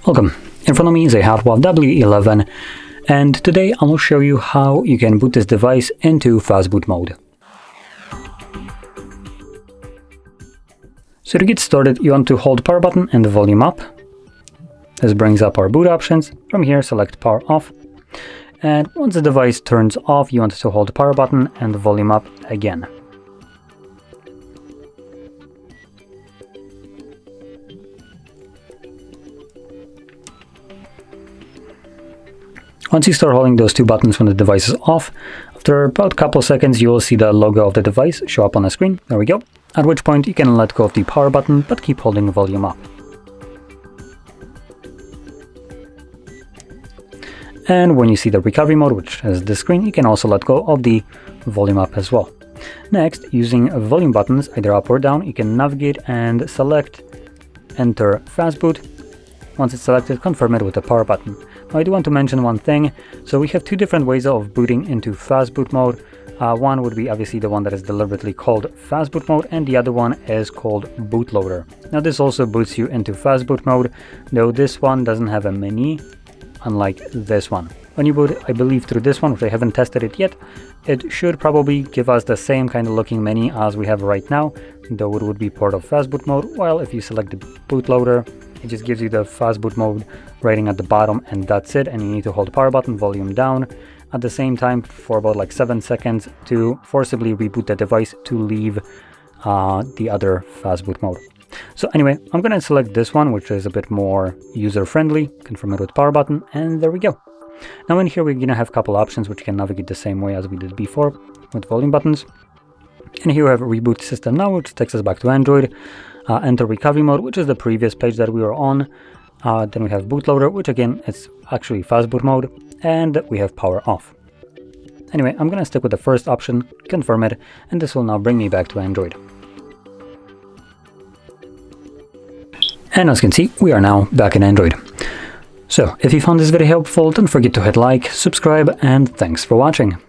Welcome. In front of me is a HOTWAV W11, and today I will show you how you can boot this device into Fastboot mode. So to get started, you want to hold the power button and the volume up. This brings up our boot options. From here, select power off. And once the device turns off, you want to hold the power button and the volume up again. Once you start holding those two buttons when the device is off, after about a couple seconds you will see the logo of the device show up on the screen. There we go. At which point you can let go of the power button but keep holding the volume up. And when you see the recovery mode, which is this screen, you can also let go of the volume up as well. Next, using volume buttons, either up or down, you can navigate and select Enter Fastboot. Once it's selected, confirm it with the power button. Now I do want to mention one thing. So we have two different ways of booting into Fastboot mode. One would be obviously the one that is deliberately called Fastboot mode, and the other one is called bootloader. Now this also boots you into Fastboot mode, though this one doesn't have a menu, unlike this one. When you boot, I believe, through this one, which I haven't tested it yet, it should probably give us the same kind of looking menu as we have right now, though it would be part of Fastboot mode, while if you select the bootloader, it just gives you the Fastboot mode rating at the bottom, and that's it, and you need to hold the power button, volume down, at the same time for about like 7 seconds to forcibly reboot the device to leave the other Fastboot mode. So anyway, I'm going to select this one, which is a bit more user-friendly, confirm it with power button, and there we go. Now in here we're going to have a couple options which you can navigate the same way as we did before with volume buttons. And here we have Reboot System Now, which takes us back to Android. Enter Recovery Mode, which is the previous page that we were on. Then we have Bootloader, which again is actually Fastboot mode, and we have Power Off. Anyway, I'm going to stick with the first option, confirm it, and this will now bring me back to Android. And as you can see, we are now back in Android. So, if you found this video helpful, don't forget to hit like, subscribe, and thanks for watching.